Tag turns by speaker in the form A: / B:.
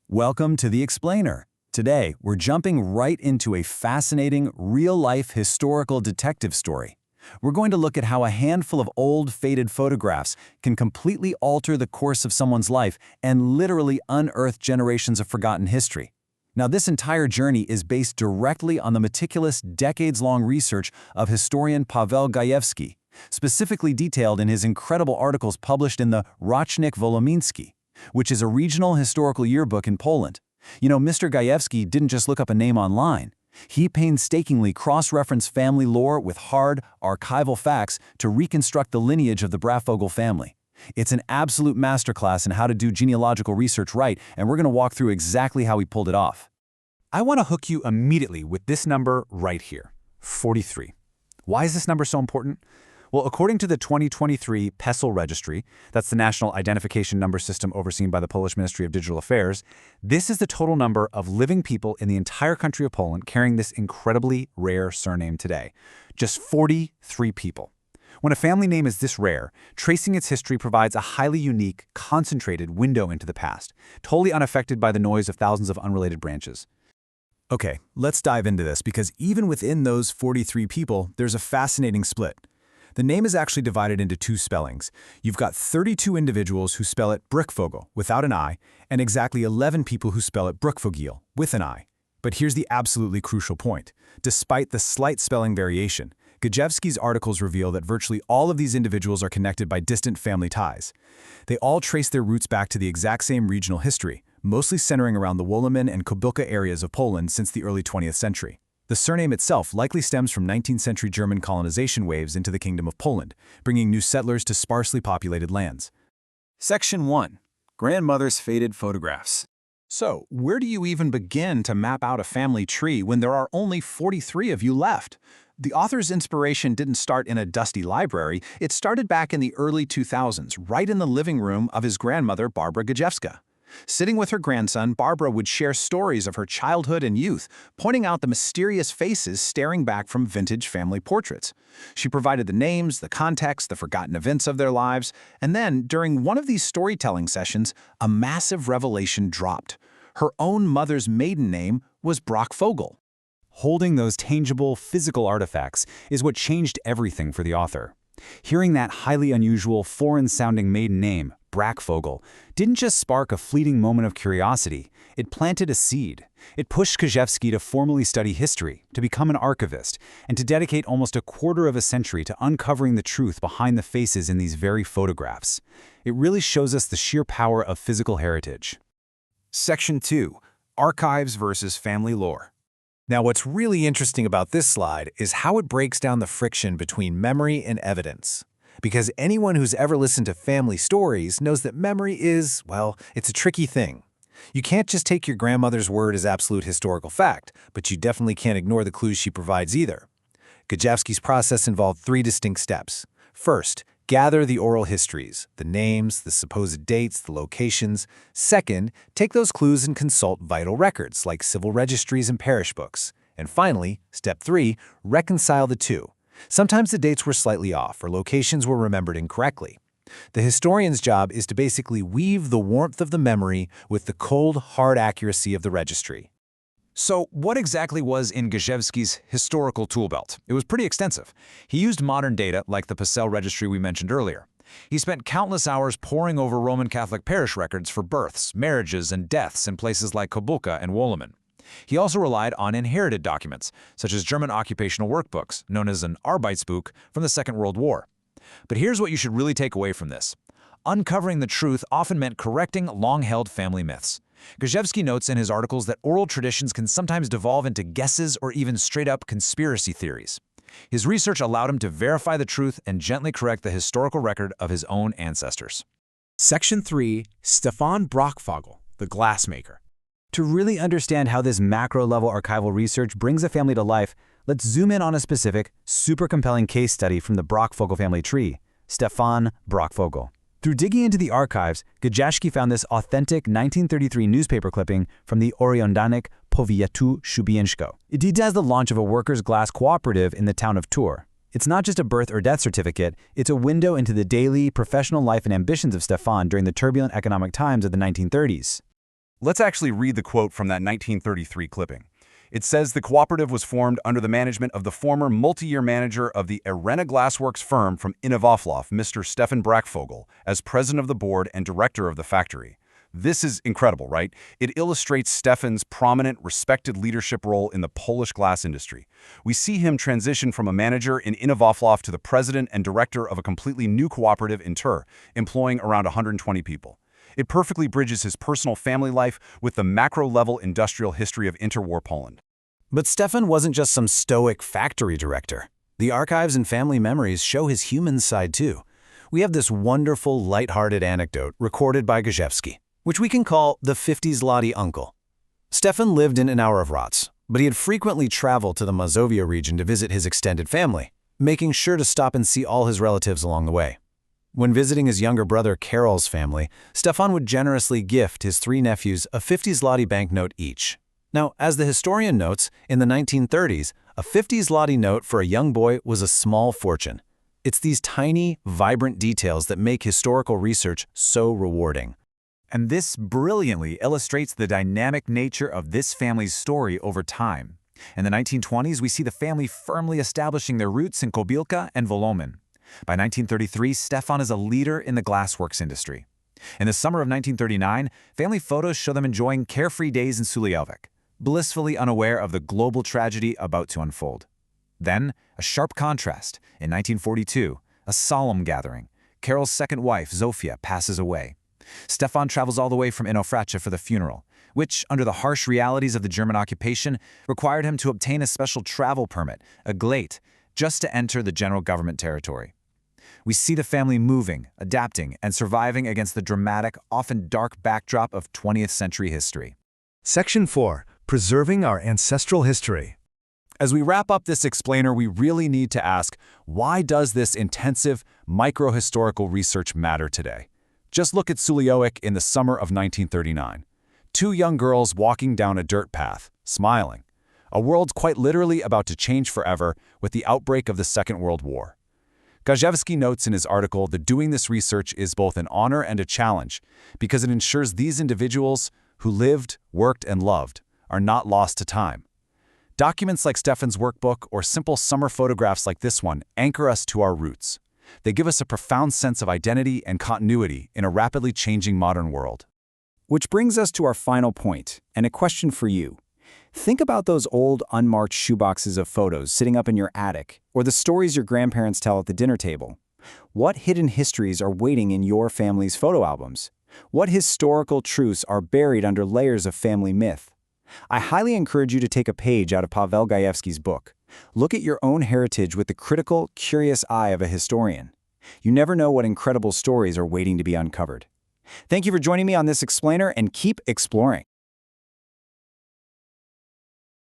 A: Welcome to The Explainer. Today, we're jumping right into a fascinating, real-life historical detective story. We're going to look at how a handful of old, faded photographs can completely alter the course of someone's life and literally unearth generations of forgotten history. Now, this entire journey is based directly on the meticulous, decades-long research of historian Paweł Gajewski, specifically detailed in his incredible articles published in the Rocznik Wolomiński, which is a regional historical yearbook in Poland. You know, Mr. Gajewski didn't just look up a name online. He painstakingly cross-referenced family lore with hard, archival facts to reconstruct the lineage of the Brachfogel family. It's an absolute masterclass in how to do genealogical research right, and we're going to walk through exactly how he pulled it off.
B: I want to hook you immediately with this number right here, 43. Why is this number so important? Well, according to the 2023 PESEL registry, that's the National Identification Number System overseen by the Polish Ministry of Digital Affairs, this is the total number of living people in the entire country of Poland carrying this incredibly rare surname today. Just 43 people. When a family name is this rare, tracing its history provides a highly unique, concentrated window into the past, totally unaffected by the noise of thousands of unrelated branches.
A: Okay, let's dive into this because even within those 43 people, there's a fascinating split. The name is actually divided into two spellings. You've got 32 individuals who spell it Brachfogel without an I, and exactly 11 people who spell it Brachfogel with an I. But here's the absolutely crucial point. Despite the slight spelling variation, Gajewski's articles reveal that virtually all of these individuals are connected by distant family ties. They all trace their roots back to the exact same regional history, mostly centering around the Wołomin and Kobylka areas of Poland since the early 20th century. The surname itself likely stems from 19th century German colonization waves into the Kingdom of Poland, bringing new settlers to sparsely populated lands.
C: Section 1. Grandmother's Faded Photographs. So, where do you even begin to map out a family tree when there are only 43 of you left? The author's inspiration didn't start in a dusty library, it started back in the early 2000s, right in the living room of his grandmother, Barbara Gajewska. Sitting with her grandson, Barbara would share stories of her childhood and youth, pointing out the mysterious faces staring back from vintage family portraits. She provided the names, the context, the forgotten events of their lives, and then, during one of these storytelling sessions, a massive revelation dropped. Her own mother's maiden name was Brachfogel.
B: Holding those tangible, physical artifacts is what changed everything for the author. Hearing that highly unusual, foreign-sounding maiden name, Brachfogel, didn't just spark a fleeting moment of curiosity, it planted a seed. It pushed Gajewski to formally study history, to become an archivist, and to dedicate almost a quarter of a century to uncovering the truth behind the faces in these very photographs. It really shows us the sheer power of physical heritage.
C: Section 2. Archives versus Family Lore. Now, what's really interesting about this slide is how it breaks down the friction between memory and evidence. Because anyone who's ever listened to family stories knows that memory is, well, it's a tricky thing. You can't just take your grandmother's word as absolute historical fact, but you definitely can't ignore the clues she provides either. Gajewski's process involved 3 distinct steps. First, gather the oral histories, the names, the supposed dates, the locations. Second, take those clues and consult vital records like civil registries and parish books. And finally, step 3, reconcile the two. Sometimes the dates were slightly off or locations were remembered incorrectly. The historian's job is to basically weave the warmth of the memory with the cold, hard accuracy of the registry.
D: So what exactly was in Gajewski's historical tool belt? It was pretty extensive. He used modern data like the Posługuję registry we mentioned earlier. He spent countless hours poring over Roman Catholic parish records for births, marriages, and deaths in places like Kobylka and Wołomin. He also relied on inherited documents, such as German occupational workbooks, known as an Arbeitsbuch, from the Second World War. But here's what you should really take away from this. Uncovering the truth often meant correcting long-held family myths. Gajewski notes in his articles that oral traditions can sometimes devolve into guesses or even straight-up conspiracy theories. His research allowed him to verify the truth and gently correct the historical record of his own ancestors.
B: Section 3. Stefan Brachfogel, the glassmaker.
A: To really understand how this macro-level archival research brings a family to life, let's zoom in on a specific, super compelling case study from the Brachfogel family tree, Stefan Brachfogel. Through digging into the archives, Gajewski found this authentic 1933 newspaper clipping from the Oriondanek Powiatu Szubińskiego. It details the launch of a workers' glass cooperative in the town of Tur. It's not just a birth or death certificate, it's a window into the daily, professional life and ambitions of Stefan during the turbulent economic times of the 1930s.
B: Let's actually read the quote from that 1933 clipping. It says the cooperative was formed under the management of the former multi-year manager of the Arena Glassworks firm from Innovaaflof, Mr. Stefan Brachfogel, as president of the board and director of the factory. This is incredible, right? It illustrates Stefan's prominent, respected leadership role in the Polish glass industry. We see him transition from a manager in Innovaaflof to the president and director of a completely new cooperative in Tur, employing around 120 people. It perfectly bridges his personal family life with the macro-level industrial history of interwar Poland.
C: But Stefan wasn't just some stoic factory director. The archives and family memories show his human side too. We have this wonderful, lighthearted anecdote recorded by Gajewski, which we can call the 50s Lottie uncle. Stefan lived in an hour of Rats, but he had frequently traveled to the Mazovia region to visit his extended family, making sure to stop and see all his relatives along the way. When visiting his younger brother Karol's family, Stefan would generously gift his 3 nephews a 50 zloty banknote each. Now, as the historian notes, in the 1930s, a 50 zloty note for a young boy was a small fortune. It's these tiny, vibrant details that make historical research so rewarding.
B: And this brilliantly illustrates the dynamic nature of this family's story over time. In the 1920s, we see the family firmly establishing their roots in Kobilka and Wolomin. By 1933, Stefan is a leader in the glassworks industry. In the summer of 1939, family photos show them enjoying carefree days in Sulejovec, blissfully unaware of the global tragedy about to unfold. Then, a sharp contrast. In 1942, a solemn gathering. Karol's second wife, Zofia, passes away. Stefan travels all the way from Inofrace for the funeral, which, under the harsh realities of the German occupation, required him to obtain a special travel permit, a glate, just to enter the general government territory. We see the family moving, adapting, and surviving against the dramatic, often dark backdrop of 20th century history.
E: Section 4. Preserving our ancestral history.
A: As we wrap up this explainer, we really need to ask, why does this intensive, microhistorical research matter today? Just look at Sulejovec in the summer of 1939. 2 young girls walking down a dirt path, smiling. A world quite literally about to change forever with the outbreak of the Second World War. Gajewski notes in his article that doing this research is both an honor and a challenge because it ensures these individuals who lived, worked, and loved are not lost to time. Documents like Stefan's workbook or simple summer photographs like this one anchor us to our roots. They give us a profound sense of identity and continuity in a rapidly changing modern world.
F: Which brings us to our final point, and a question for you. Think about those old, unmarked shoeboxes of photos sitting up in your attic, or the stories your grandparents tell at the dinner table. What hidden histories are waiting in your family's photo albums? What historical truths are buried under layers of family myth? I highly encourage you to take a page out of Paweł Gajewski's book. Look at your own heritage with the critical, curious eye of a historian. You never know what incredible stories are waiting to be uncovered. Thank you for joining me on this explainer, and keep exploring.